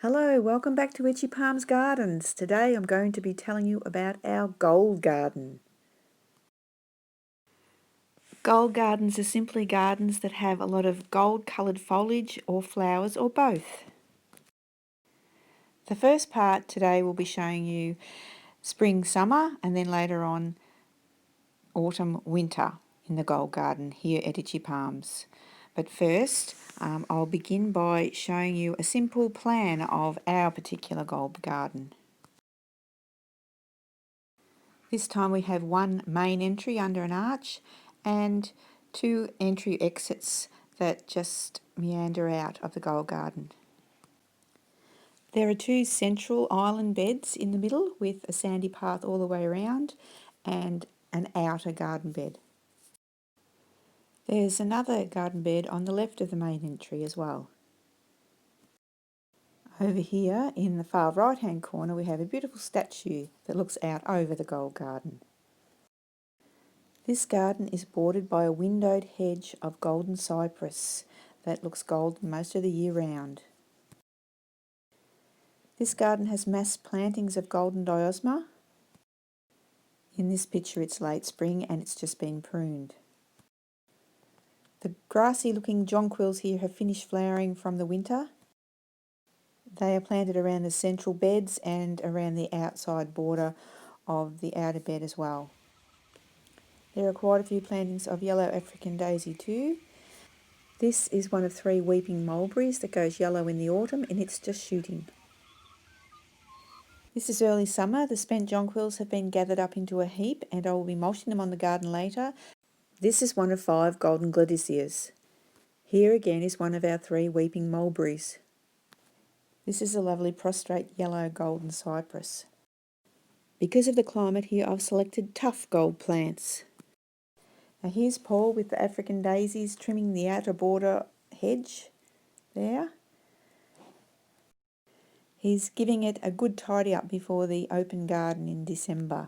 Hello, welcome back to Itchy Palms Gardens. Today I'm going to be telling you about our gold garden. Gold gardens are simply gardens that have a lot of gold-coloured foliage or flowers or both. The first part today will be showing you spring, summer, and then later on autumn, winter in the gold garden here at Itchy Palms. But first, I'll begin by showing you a simple plan of our particular gold garden. This time we have one main entry under an arch and two entry exits that just meander out of the gold garden. There are two central island beds in the middle with a sandy path all the way around and an outer garden bed. There's another garden bed on the left of the main entry as well. Over here in the far right hand corner we have a beautiful statue that looks out over the gold garden. This garden is bordered by a windowed hedge of golden cypress that looks golden most of the year round. This garden has mass plantings of golden diosma. In this picture it's late spring and it's just been pruned. The grassy looking jonquils here have finished flowering from the winter. They are planted around the central beds and around the outside border of the outer bed as well. There are quite a few plantings of yellow African daisy too. This is one of 3 weeping mulberries that goes yellow in the autumn and it's just shooting. This is early summer. The spent jonquils have been gathered up into a heap and I will be mulching them on the garden later. This is one of 5 golden gladisias. Here again is one of our 3 weeping mulberries. This is a lovely prostrate yellow golden cypress. Because of the climate here I've selected tough gold plants. Now here's Paul with the African daisies trimming the outer border hedge there. He's giving it a good tidy up before the open garden in December.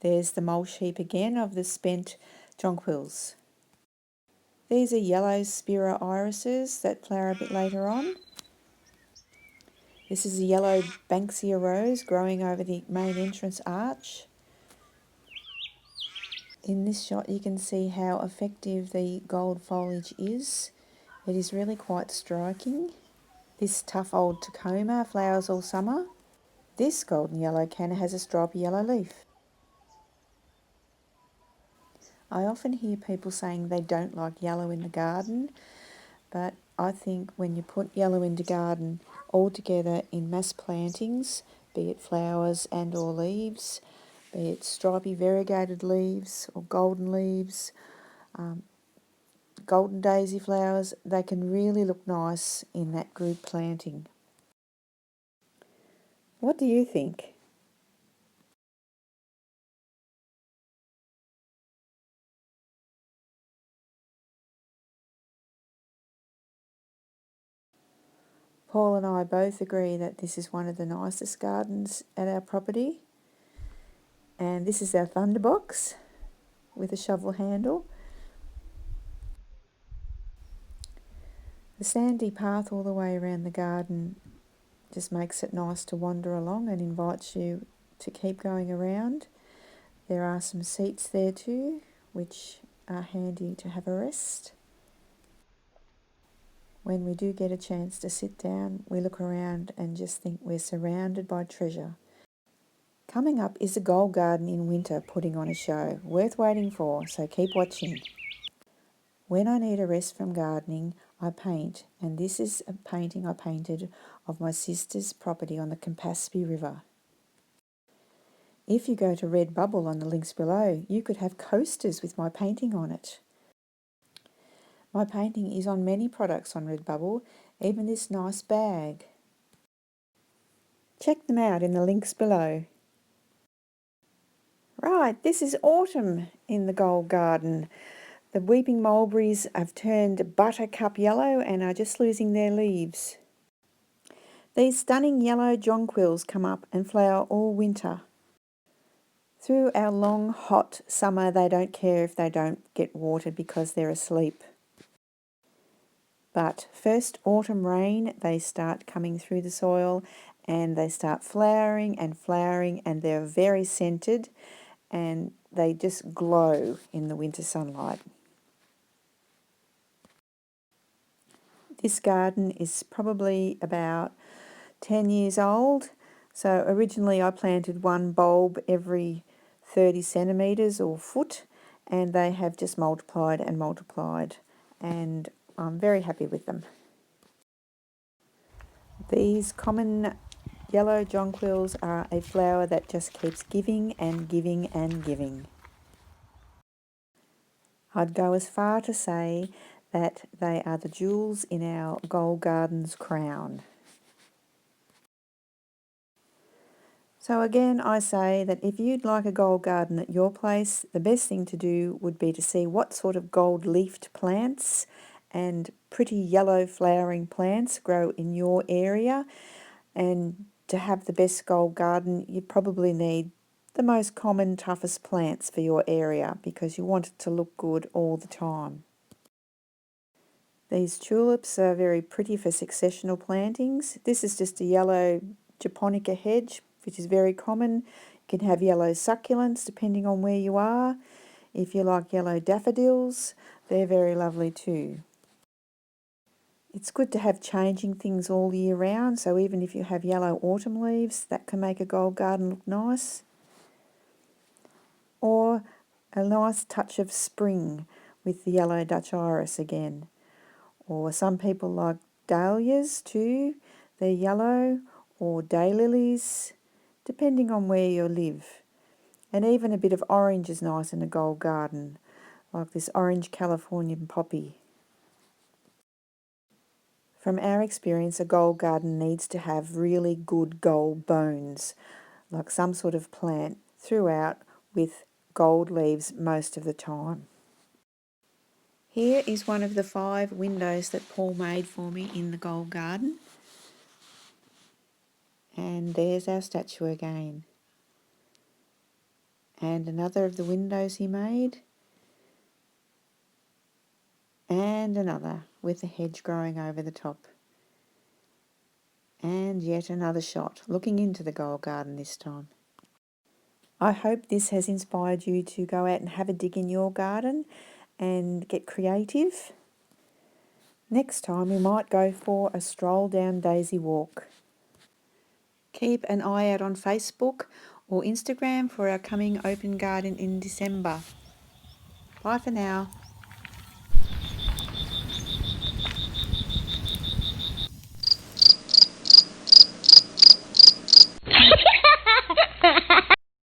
There's the mulch heap again of the spent jonquils. These are yellow Spiro Irises that flower a bit later on. This is a yellow Banksia rose growing over the main entrance arch. In this shot you can see how effective the gold foliage is. It is really quite striking. This tough old Tacoma flowers all summer. This golden yellow canna has a stripy yellow leaf. I often hear people saying they don't like yellow in the garden, but I think when you put yellow in the garden all together in mass plantings, be it flowers and or leaves, be it stripy variegated leaves or golden leaves, golden daisy flowers, they can really look nice in that group planting. What do you think? Paul and I both agree that this is one of the nicest gardens at our property. And this is our thunderbox with a shovel handle. The sandy path all the way around the garden just makes it nice to wander along and invites you to keep going around. There are some seats there too, which are handy to have a rest. When we do get a chance to sit down, we look around and just think we're surrounded by treasure. Coming up is a gold garden in winter putting on a show, worth waiting for, so keep watching. When I need a rest from gardening, I paint, and this is a painting I painted of my sister's property on the Campaspe River. If you go to Redbubble on the links below, you could have coasters with my painting on it. My painting is on many products on Redbubble, even this nice bag. Check them out in the links below. Right, this is autumn in the gold garden. The weeping mulberries have turned buttercup yellow and are just losing their leaves. These stunning yellow jonquils come up and flower all winter. Through our long, hot summer, they don't care if they don't get watered because they're asleep. But first autumn rain, they start coming through the soil and they start flowering and they're very scented and they just glow in the winter sunlight. This garden is probably about 10 years old. So originally I planted one bulb every 30 centimetres or foot, and they have just multiplied and multiplied, and I'm very happy with them. These common yellow jonquils are a flower that just keeps giving and giving and giving. I'd go as far to say that they are the jewels in our gold garden's crown. So again, I say that if you'd like a gold garden at your place, the best thing to do would be to see what sort of gold-leafed plants and pretty yellow flowering plants grow in your area. And to have the best gold garden, you probably need the most common, toughest plants for your area because you want it to look good all the time. These tulips are very pretty for successional plantings. This is just a yellow japonica hedge, which is very common. You can have yellow succulents depending on where you are. If you like yellow daffodils, they're very lovely too. It's good to have changing things all year round, so even if you have yellow autumn leaves, that can make a gold garden look nice. Or a nice touch of spring with the yellow Dutch iris again. Or some people like dahlias too, they're yellow, or daylilies, depending on where you live. And even a bit of orange is nice in a gold garden, like this orange Californian poppy. From our experience, a gold garden needs to have really good gold bones, like some sort of plant throughout with gold leaves most of the time. Here is one of the 5 windows that Paul made for me in the gold garden. And there's our statue again. And another of the windows he made. And another with the hedge growing over the top. And yet another shot, looking into the gold garden this time. I hope this has inspired you to go out and have a dig in your garden and get creative. Next time we might go for a stroll down Daisy Walk. Keep an eye out on Facebook or Instagram for our coming open garden in December. Bye for now.